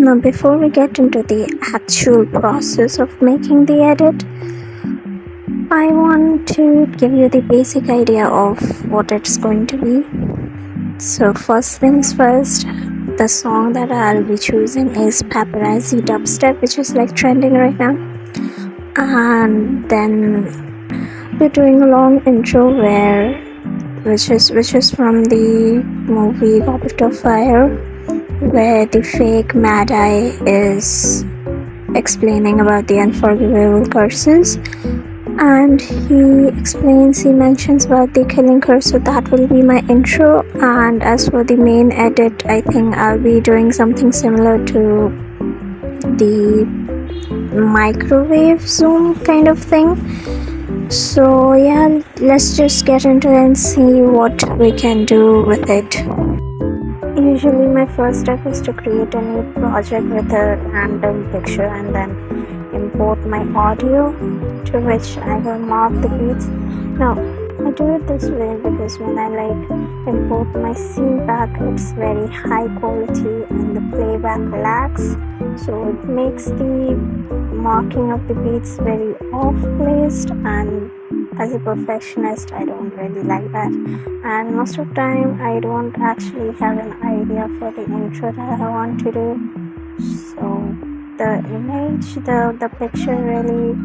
Now, before we get into the actual process of making the edit, I want to give you the basic idea of what it's going to be. So, first things first, the song that I'll be choosing is Paparazzi Dubstep, which is like trending right now. And then we're doing a long intro which is from the movie Goblet of Fire, where the fake Mad Eye is explaining about the unforgivable curses, and he mentions about the killing curse. So that will be my intro. And as for the main edit, I think I'll be doing something similar to the microwave zoom kind of thing. So yeah, let's just get into it and see what we can do with it. Usually my first step is to create a new project with a random picture and then import my audio, to which I will mark the beats. Now I do it this way because when I import my scene pack, it's very high quality and the playback lags, so it makes the marking of the beats very off placed, and as a perfectionist I don't really like that, and most of the time I don't actually have an idea for the intro that I want to do. So the image, the picture really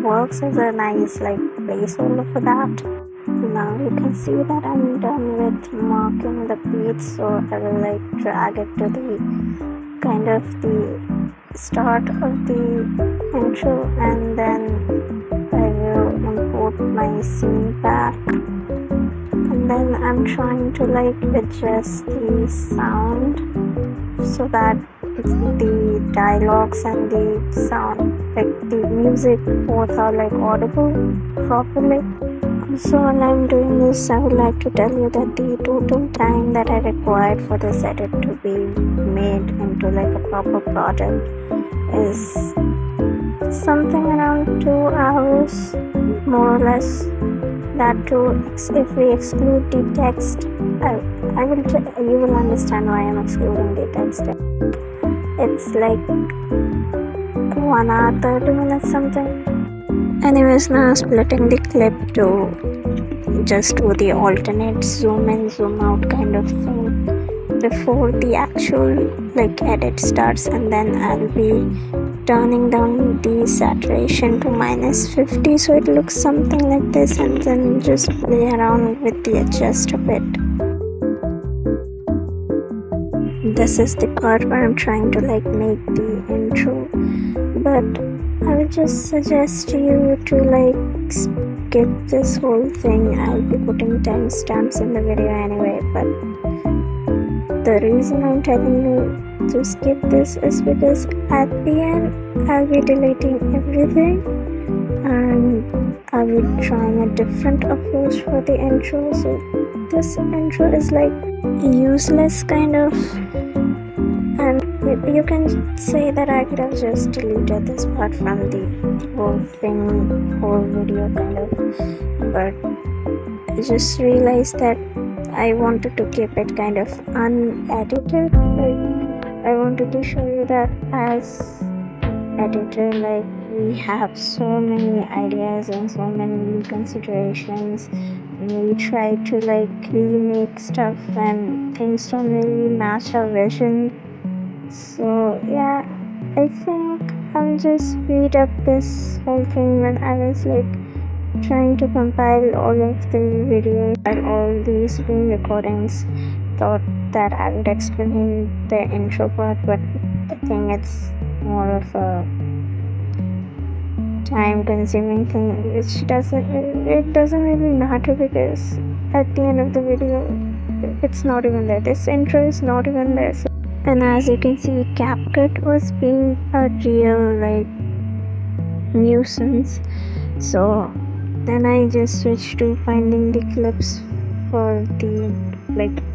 works as a nice placeholder for that. Now you can see that I'm done with marking the beats, so I will drag it to the kind of the start of the intro, and then I will import my scene pack, and then I'm trying to adjust the sound so that the dialogues and the sound, the music, both are audible properly. So while I'm doing this, I would like to tell you that the total time that I required for this edit to be made into a proper product is something around 2 hours, more or less. That too, if we exclude the text, you will understand why I'm excluding the text. It's 1 hour 30 minutes something. Anyways, now splitting the clip to just do the alternate zoom in zoom out kind of thing before the actual edit starts, and then I'll be turning down the saturation to -50 so it looks something like this, and then just play around with the adjust a bit. This is the part where I'm trying to make the intro, but I would just suggest you to skip this whole thing. I'll be putting timestamps in the video anyway, but the reason I'm telling you to skip this is because at the end I'll be deleting everything and I'll be trying a different approach for the intro. So this intro is useless kind of, and you can say that I could have just deleted this part from the whole video kind of, but I just realized that I wanted to keep it kind of unedited. I wanted to show you that as editor, we have so many ideas and so many considerations, and we try to remake stuff and things don't really match our vision. So yeah, I think I'll just speed up this whole thing. When I was trying to compile all of the videos and all these screen recordings, thought that I would explain the intro part, but I think it's more of a time consuming thing, which doesn't really matter, because at the end of the video it's not even there. This intro is not even there. And as you can see, CapCut was being a real nuisance. So then I just switched to finding the clips for the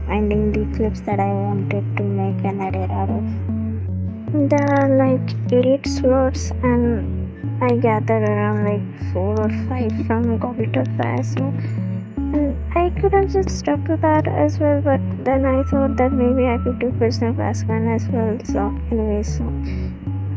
finding the clips that I wanted to make an edit out of. There are 8 slots, and I gathered around 4 or 5 from Goblet of Fire. So I could have just stuck to that as well, but then I thought that maybe I could do personal best friend as well. So anyway, so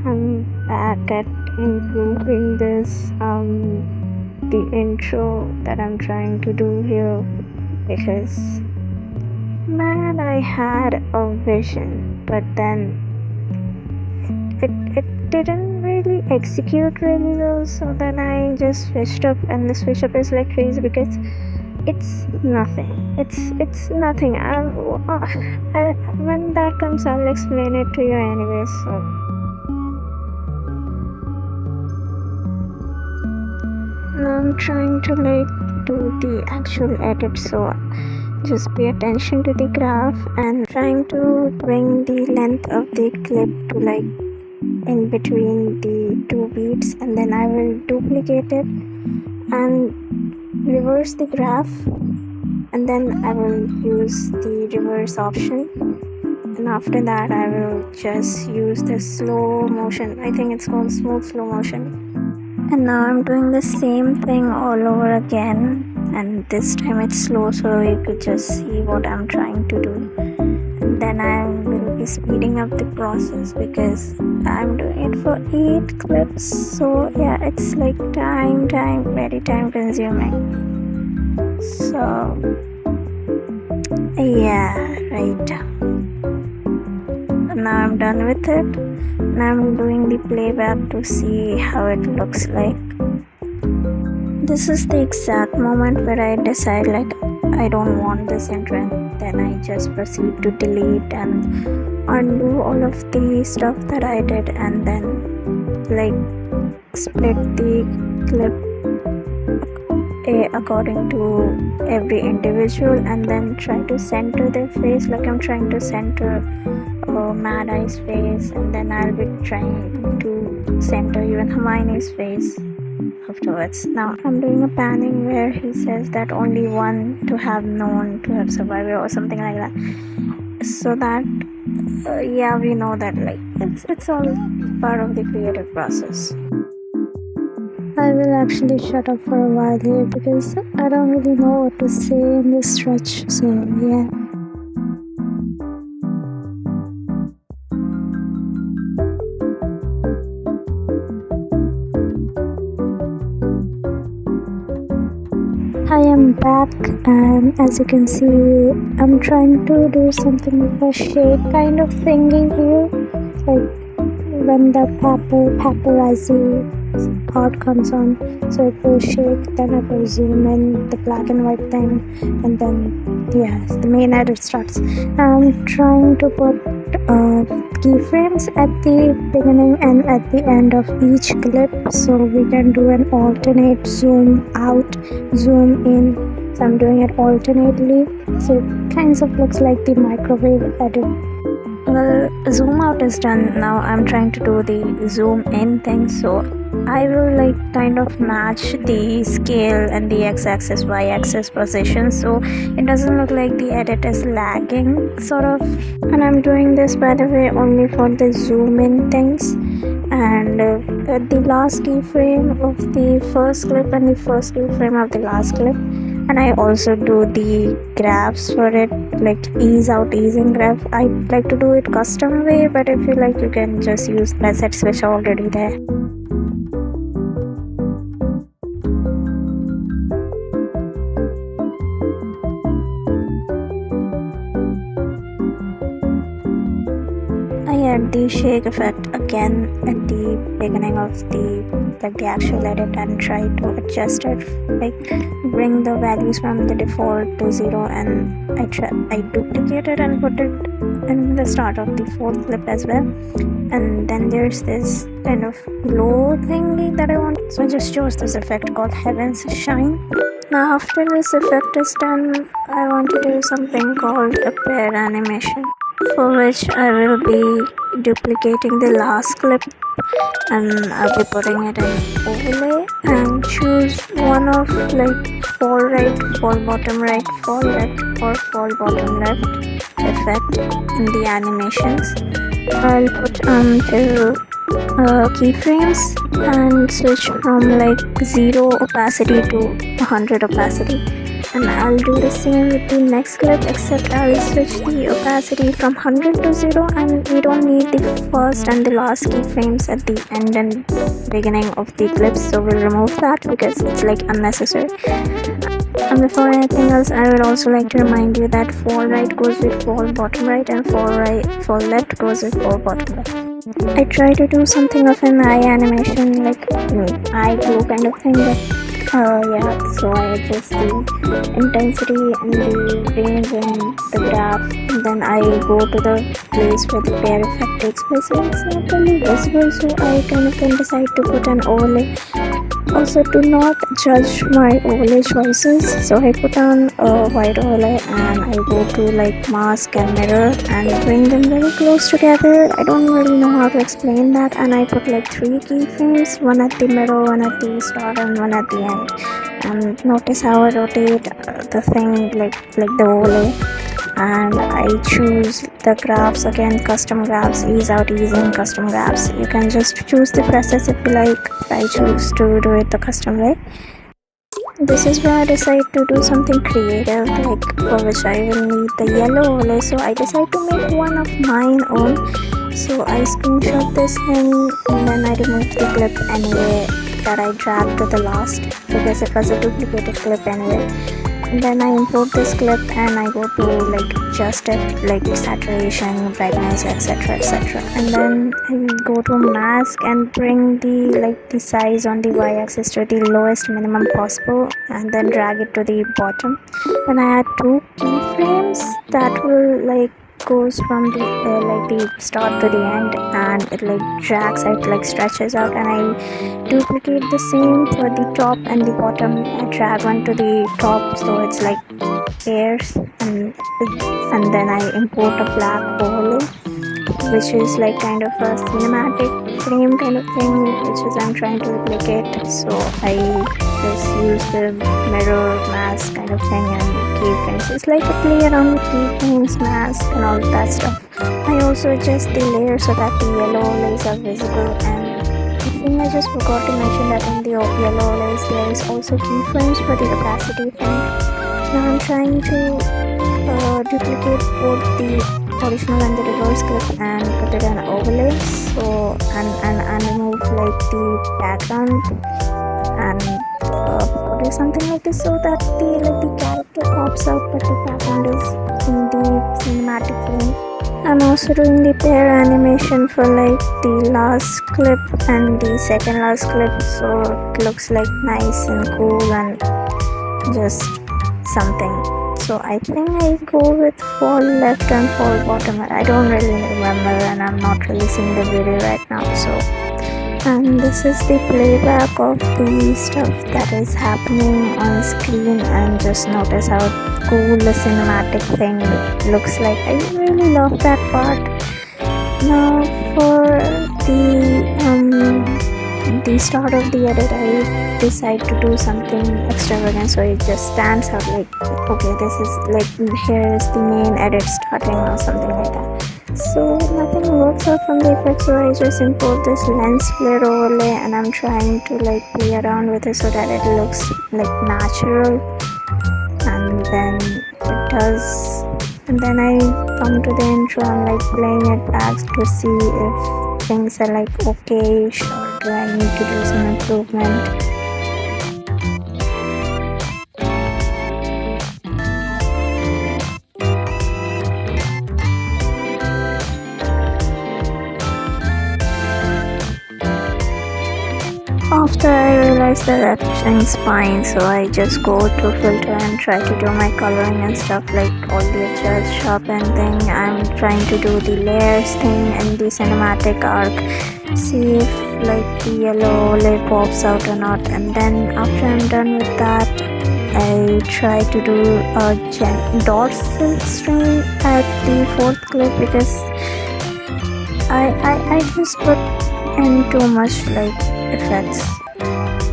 I'm back at improving this the intro that I'm trying to do here, because man, I had a vision, but then it didn't really execute really well. So then I just switched up, and the switch up is like crazy because it's nothing. It's nothing. When that comes, I'll explain it to you anyway. So now I'm trying to do the actual edit. So just pay attention to the graph and trying to bring the length of the clip to in between the two beats, and then I will duplicate it and reverse the graph, and then I will use the reverse option, and after that I will just use the slow motion. I think it's called smooth slow motion. And now I'm doing the same thing all over again, and this time it's slow so you could just see what I'm trying to do. And then I will be speeding up the process because I'm doing it for 8 clips. So yeah, it's like very time consuming. So yeah, right. Now I'm done with it. Now I'm doing the playback to see how it looks like. This is the exact moment where I decide I don't want this intro, and then I just proceed to delete and undo all of the stuff that I did, and then split the clip according to every individual, and then try to center their face. I'm trying to center Mad Eye's face, and then I'll be trying to center even Hermione's face afterwards. Now I'm doing a panning where he says that only one to have known to have survived, or something like that, so that yeah, we know that it's all part of the creative process. I will actually shut up for a while here because I don't really know what to say in this stretch, so yeah. I am back, and as you can see, I'm trying to do something with a shade kind of thingy here, when the paparazzi part comes on, so it will shake, then it will zoom in, the black and white thing, and then yeah, the main edit starts. I'm trying to put keyframes at the beginning and at the end of each clip, so we can do an alternate zoom out, zoom in. So I'm doing it alternately, so it kind of looks like the microwave edit. Well, zoom out is done. Now I'm trying to do the zoom in thing, so I will kind of match the scale and the x-axis y-axis position, so it doesn't look like the edit is lagging sort of. And I'm doing this, by the way, only for the zoom in things, and the last keyframe of the first clip and the first keyframe of the last clip. And I also do the graphs for it, ease out, ease in graph. I like to do it custom way, but if you like, you can just use presets which are already there. I add the shake effect again at the beginning of the actual edit, and try to adjust it, bring the values from the default to 0, and I duplicate it and put it in the start of the fourth clip as well. And then there's this kind of glow thingy that I want, so I just chose this effect called Heaven's Shine. Now after this effect is done, I want to do something called a pair animation, for which I will be duplicating the last clip, and I'll be putting it in overlay, and choose one of fall right, fall bottom right, fall left, or fall bottom left effect in the animations. I'll put till keyframes and switch from 0 opacity to 100 opacity, And I'll do the same with the next clip, except I'll switch the opacity from 100 to 0, and we don't need the first and the last keyframes at the end and beginning of the clips, so we'll remove that because it's like unnecessary. And before anything else, I would also like to remind you that fall right goes with fall bottom right, and fall left goes with fall bottom left. I try to do something of an eye animation, like eye glue kind of thing, but yeah, so I adjust the intensity and the range and the graph, and then I go to the place where the pair effect takes place. So it's not really visible, so I kind of then decide to put an overlay. Also, do not judge my overlay choices. So I put on a white overlay and I go to like mask and mirror and bring them very close together. I don't really know how to explain that, and I put like 3 keyframes, one at the middle, one at the start, and one at the end. And notice how I rotate the thing like the overlay, and I choose the graphs again, custom graphs, ease out, ease in, custom graphs. You can just choose the presets if you like. I choose to do it the custom way. This is where I decide to do something creative, like for which I will need the yellow overlay, so I decide to make one of mine own. So I screenshot this thing and then I remove the clip anyway that I dragged to the last, because it was a duplicated clip anyway. And then I import this clip and I go to like adjust it, like saturation, brightness, etc, etc, and then I go to mask and bring the size on the y-axis to the lowest minimum possible, and then drag it to the bottom. Then I add 2 keyframes that will like goes from the start to the end, and it like drags out, like stretches out, and I duplicate the same for the top and the bottom. I drag one to the top so it's like pairs, and then I import a black overlay, which is like kind of a cinematic frame kind of thing, which is I'm trying to replicate. So I just use the mirror mask kind of thing and keyframes. It's like a play around with keyframes, mask, and all that stuff. I also adjust the layer so that the yellow overlays are visible, and I think I just forgot to mention that in the yellow overlays there is also keyframes for the opacity thing. Now I'm trying to duplicate both the original and the reverse clip and put it in overlay, so and remove like the background and put something like this, so that the character pops out but the background is in the cinematic frame. I'm also doing the pair animation for like the last clip and the second last clip, so it looks like nice and cool and just something. So I think I go with fall left and fall bottom. I don't really remember, and I'm not releasing the video right now. So, and this is the playback of the stuff that is happening on screen, and just notice how cool the cinematic thing looks like. I really love that part. Now for the start of the edit, I decide to do something extravagant, so it just stands out like, okay, this is like, here is the main edit starting or something like that. So nothing works out from the effect, so I just import this lens flare overlay, and I'm trying to like play around with it so that it looks like natural, and then it does. And then I come to the intro and like playing it back to see if things are like okay, or do I need to do some improvement. After I realized that everything's fine, so I just go to filter and try to do my coloring and stuff, like all the adjust, sharpen thing. I'm trying to do the layers thing and the cinematic arc, see if like the yellow overlay pops out or not. And then after I'm done with that, I try to do a dorsal string at the 4th clip, because I just put in too much like effects.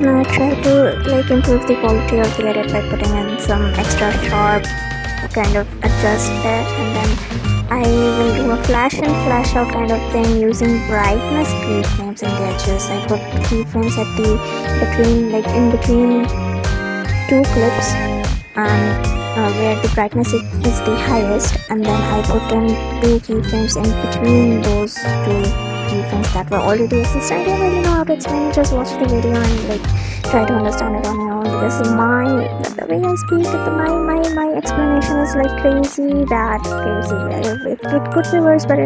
Now I try to like improve the quality of the edit by putting in some extra sharp kind of adjust there, and then I will do a flash in flash out kind of thing using brightness keyframes in the edges. I put keyframes at the in between 2 clips, and where the brightness is the highest, and then I put in 2 keyframes in between those 2 keyframes that were already existing. I don't really know how to explain it. Just watch the video and like try to understand it on your own, because the way I speak, my explanation is like crazy bad, crazy. It could be worse, but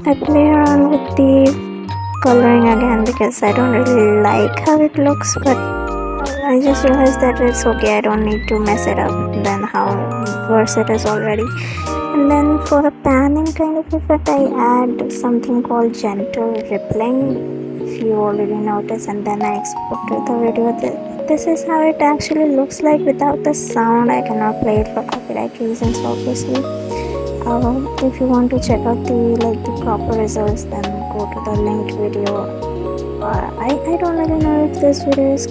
I play around with the coloring again because I don't really like how it looks, but I just realized that it's okay, I don't need to mess it up than how worse it is already. And then for a panning kind of effect, I add something called gentle rippling, if you already noticed, and then I exported the video. This is how it actually looks like without the sound. I cannot play it for copyright reasons, obviously. If you want to check out the proper results, then go to the linked video. I don't really know if this video is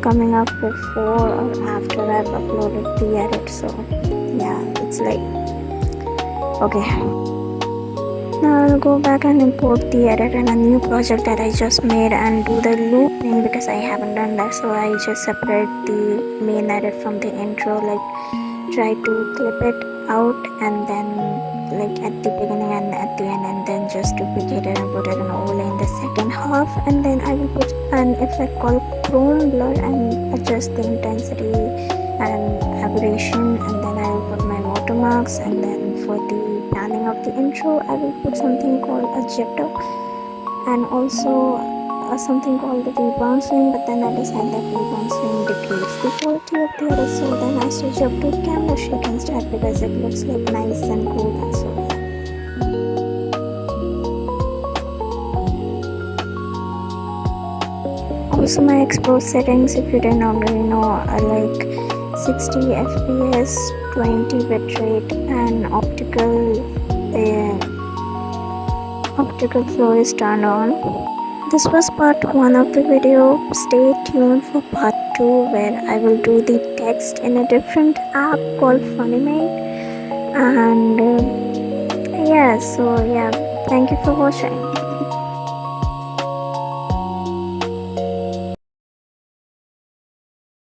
coming up before or after I've uploaded the edit, so yeah, it's like okay. Now I'll go back and import the edit in a new project that I just made and do the looping, because I haven't done that. So I just separate the main edit from the intro, like try to clip it out and then like at the beginning and at the end, and then just duplicate it and put it in overlay in the second half. And then I will put an effect called chrome blur and adjust the intensity and aberration, and then I will put my watermarks. And then for the panning of the intro, I will put something called a jitter and also something called the rebound swing, but then I decided that rebound swing degrades the quality of the edit, so then I switch up to camera shake instead because it looks like nice and cool. And so also my export settings, if you didn't already know, are like 60 fps, 20 bitrate, and optical flow is turned on. This was part 1 of the video. Stay tuned for part 2, where I will do the text in a different app called Funimate. And yeah, thank you for watching.